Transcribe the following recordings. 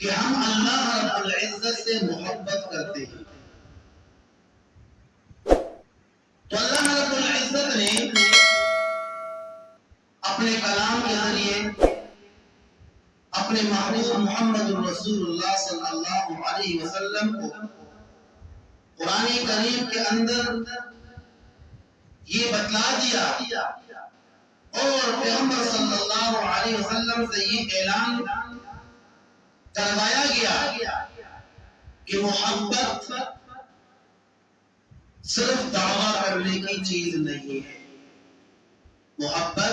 کہ ہم اللہ رب العزت سے محبت کرتے ہیں، تو اللہ رب العزت نے اپنے کلام کے ذریعے اپنے محبوب محمد رسول اللہ صلی اللہ علیہ وسلم کو قرآن کریم کے اندر یہ بتلا دیا اور پیغمبر صلی اللہ علیہ وسلم سے یہ اعلان کروایا گیا کہ محبت صرف دعویٰ کرنے کی چیز نہیں ہے، محبت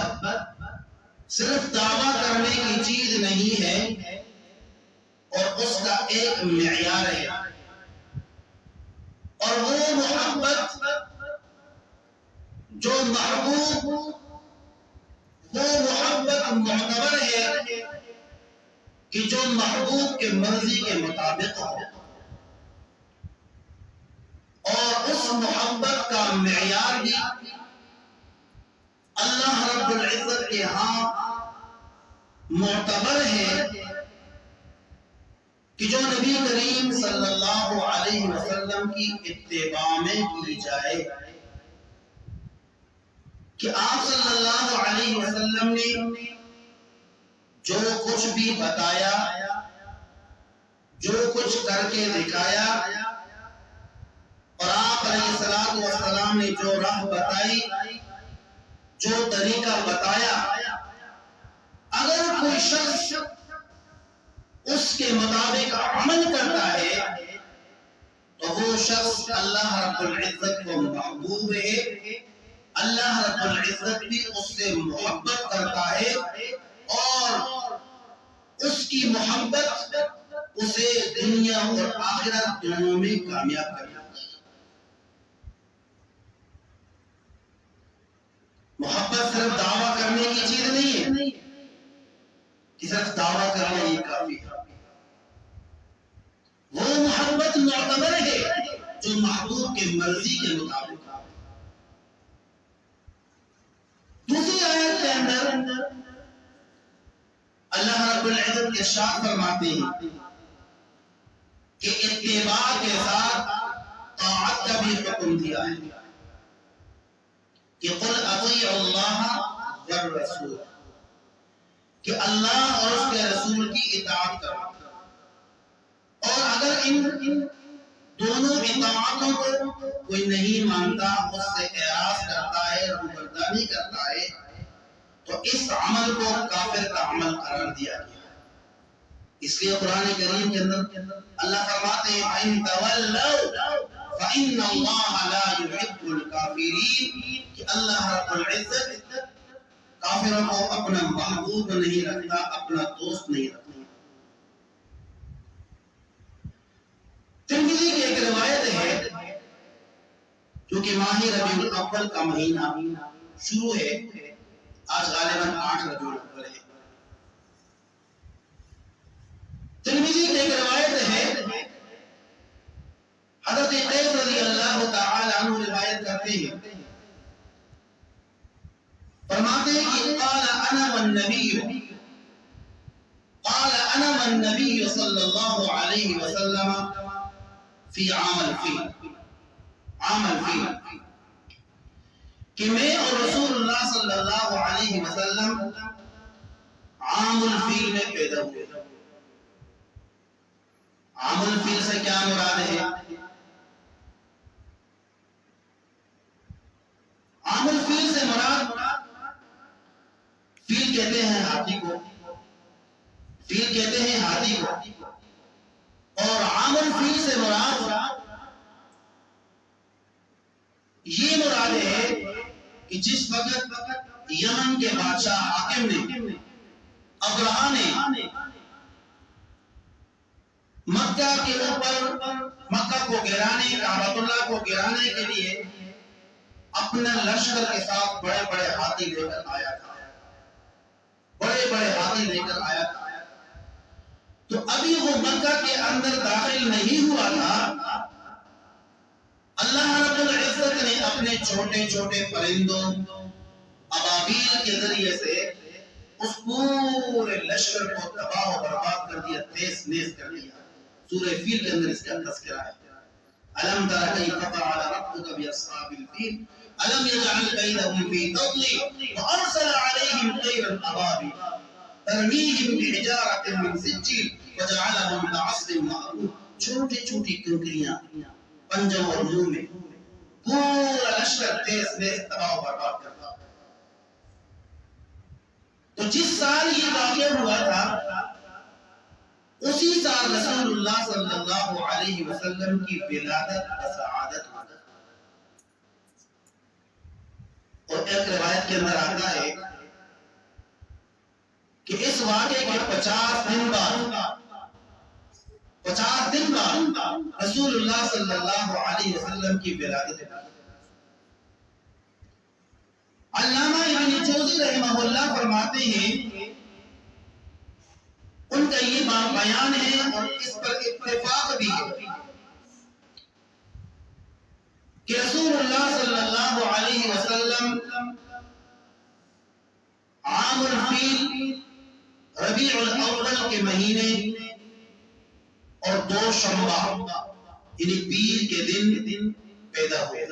صرف دعویٰ کرنے کی چیز نہیں ہے اور اس کا ایک معیار ہے، اور وہ محبت جو محبوب وہ محبت معتبر ہے کہ جو محبوب کے مرضی کے مطابق ہو، اور اس محبت کا معیار بھی اللہ رب العزت کے ہاں معتبر ہے کہ جو نبی کریم صلی اللہ علیہ وسلم کی اتباع میں کی جائے، کہ آپ صلی اللہ علیہ وسلم نے جو کچھ بھی بتایا، جو کچھ کر کے دکھایا، اور آپ علیہ السلام نے جو راہ بتائی، جو طریقہ بتایا، اگر کوئی شخص اس کے مطابق عمل کرتا ہے تو وہ شخص اللہ رب العزت کو محبوب ہے، اللہ رب العزت بھی اس سے محبت کرتا ہے، اور اس کی محبت اسے دنیا اور آخرت دونوں میں کامیاب کرتا ہے۔ محبت صرف دعویٰ کرنے کی چیز نہیں ہے کہ صرف دعویٰ کرنا یہ کافی ہے، وہ محبت معتبر ہے جو محبوب کے مرضی کے مطابق ہے۔ دوسری آیت کے اندر اللہ رب العزت ارشاد فرماتے ہیں کہ اتباع کے ساتھ طاعت کا بھی حکم دیا ہے کہ قل اطیعوا اللہ والرسول، کہ اللہ اور اس کے رسول کی اطاعت کرو، اور اگر ان دونوں اطاعتوں کو کوئی نہیں مانتا، اس سے اعراض کرتا ہے، روگردانی کرتا ہے، تو اس عمل کو کافر کا عمل قرار دیا گیا۔ اس لیے قرآن کریم کے اندر اللہ فرماتے ہیں فَإِن تَوَلَّوْا فَإِنَّ اللَّهَ لَا يُحِبُّ الْكَافِرِينَ، کہ اللہ رب العزت کافروں کو اپنا محبوب نہیں رکھتا، اپنا دوست نہیں رکھتا۔ ترمذی کی ایک روایت ہے، کیونکہ ماہ ربیع الاول کا مہینہ شروع ہے، آج غالباً 8 ربیع الاول ہے۔ ترمذی کی ایک روایت ہے، حضرت قیس رضی اللہ تعالی عنہ روایت کرتے ہیں، فرماتے ہیں کہ قال انا والنبی صلی اللہ علیہ وسلم فی عام الفیل، کہ میں اور رسول اللہ صلی اللہ علیہ وسلم عام الفیل میں پیدا ہوئے۔ عام الفیل سے کیا مراد ہے؟ عام الفیل سے مراد، فیل کہتے ہیں ہاتھی کو، فیل کہتے ہیں ہاتھی کو، اور عام الفیل سے مراد یہ مراد ہے کہ جس وقت یمن کے بادشاہ حاکم نے، ابرہہ نے مکہ کے اوپر، مکہ کو گرانے، کعبۃ اللہ کو گرانے کے لیے اپنے لشکر کے ساتھ بڑے بڑے ہاتھی لے کر آیا تھا، بڑے بڑے ہاتھی لے کر آیا تھا، تو ابھی وہ مکہ کے اندر داخل نہیں ہوا تھا، اللہ رب العزت نے اپنے چھوٹے چھوٹے پرندوں ابابیل کے ذریعے سے اس پورے لشکر کو تباہ و برباد کر دیا، تیز نیز کر دیا۔ سورہ فیل کے اندر اس کا تذکرہ ہے۔ الم تر کیف فعل ربک باصحاب الفیل الم یجعل کیدهم فی تضلیل وارسل علیہم طیرا ابابیل ترمیہم بحجارۃ من سجیل وجعلهم كعصف مأکول۔ چھوٹی چھوٹی کنکریاں پنجوں اور منہ میں، پورا لشکر تیز نیز تباہ و برباد کرتا۔ تو جس سال یہ واقعہ ہوا تھا اسی سال رسول اللہ صلی اللہ علیہ وسلم کی ولادت و سعادت ہوئی۔ اور ایک روایت کے اندر آتا ہے کہ اس واقعے کے 50 دن بعد رسول اللہ صلی اللہ علیہ وسلم کی ولادت ہوئی۔ علامہ ابن جوزی رحمہ اللہ فرماتے ہیں، ان کا یہ بیان ہے اور اس پر اتفاق بھی ہے کہ رسول اللہ صلی اللہ علیہ وسلم عام الفیل ربیع الاول کے مہینے اور 2 شمبہ یعنی پیر کے دن پیدا ہوئے۔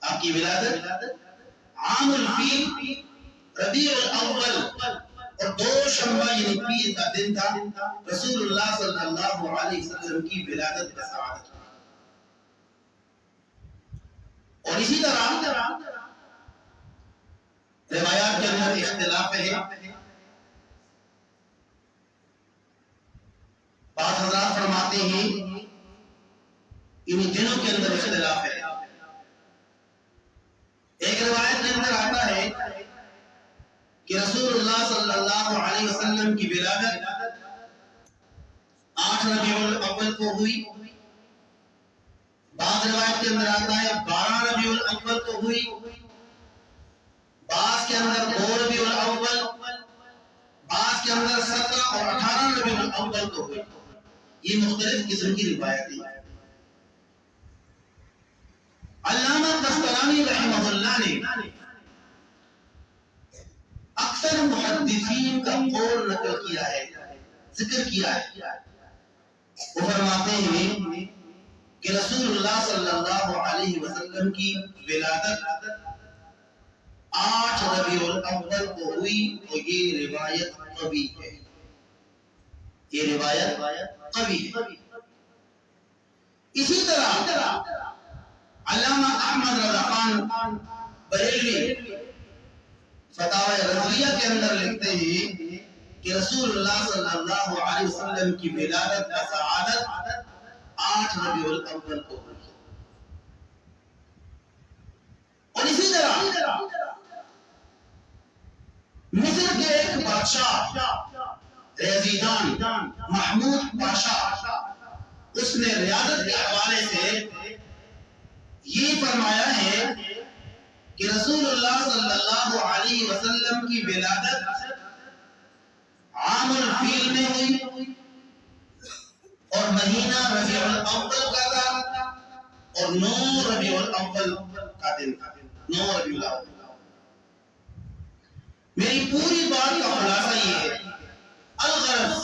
آپ کی ولادت عام الفیل ربیع الاول اور 2 شمبہ یعنی پیر کا دن تھا۔ رسول اللہ صلی اللہ علیہ وسلم کی ولادت کا سعادت۔ اور اسی طرح روایات کے اندر اختلاف ہے۔ بعض حضرات فرماتے ہیں ان دنوں کے اندر اختلاف ہے۔ ایک روایت کے اندر آتا ہے کہ رسول اللہ صلی اللہ علیہ وسلم کی ولادت 8 ربیع الاول کو ہوئی۔ بعض روایت کے اندر آتا ہے 12 ربیع الاول کو ہوئی، بعض کے اندر 2 ربیع الاول، بعض کے اندر 17 اور 18 ربیع الاول کو ہوئی۔ یہ مختلف قسم کی روایتیں ہیں۔ علامہ قسطلانی رحمہ اللہ نے اکثر محدثین کا قول نقل کیا ہے، ذکر کیا ہے۔ وہ فرماتے ہیں کہ رسول اللہ صلی اللہ علیہ وسلم کی ولادت 8 ربیع الاول کو ہوئی، اور یہ روایت قوی ہے۔ یہ روایت قوی ہے۔ اسی طرح علامہ احمد رضا خان بریلوی فتاوی رضویہ کے اندر لکھتے ہیں کہ رسول اللہ صلی اللہ علیہ وسلم کی ولادت کا سعادت 8 ربیع الاول کو ہوئی۔ اور اسی طرح مصر کے ایک بادشاہ ریاضیدان محمود پاشا، اس نے ریاضت کے حوالے سے یہ فرمایا ہے کہ رسول اللہ صلی اللہ علیہ وسلم کی ولادت عام الفیل میں ہوئی اور مہینہ ربیع الاول کا تھا اور 9 ربیع الاول کا دن تھا۔ 9 ربیع الاول۔ میری پوری بات کا خلاصہ یہ ہے، الغرض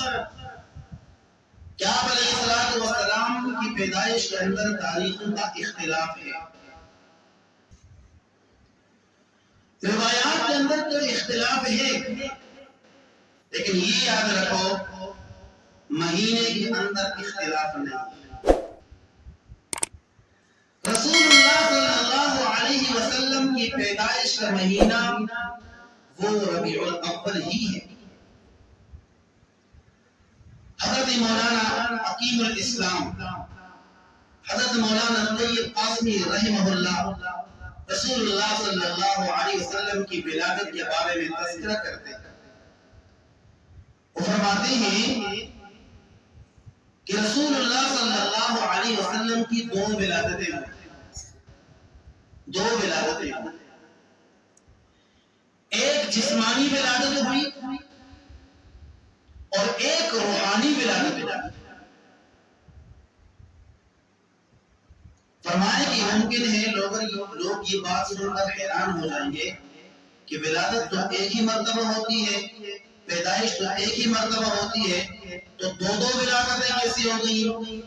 کہ آپ علیہ السلام کی پیدائش کے اندر تاریخوں کا اختلاف ہے۔ روایات کے اندر تو اختلاف ہے، لیکن یہ یاد رکھو مہینے کے اندر اختلاف نہیں۔ رسول اللہ صلی اللہ علیہ وسلم کی پیدائش کا مہینہ وہ ربیع الاول ہی ہے۔ حضرت مولانا حکیم الاسلام حضرت مولانا طیب قاسمی رحمہ اللہ رسول اللہ صلی اللہ علیہ وسلم کی ولادت کے بارے میں تذکرہ کرتے ہیں۔ وہ فرماتے ہیں کہ رسول اللہ صلی اللہ علیہ وسلم کی 2 ولادتیں ہوئی۔ 2 ولادتیں ہوئی، ایک جسمانی ولادت ہوئی اور ایک روحانی ولادت ہوئی۔ فرمایا کہ ممکن ہے لوگ یہ بات سن کر حیران ہو جائیں گے کہ ولادت تو ایک ہی مرتبہ ہوتی ہے، پیدائش تو ایک ہی مرتبہ ہوتی ہے، تو دو ولادتیں کیسی ہو گئی؟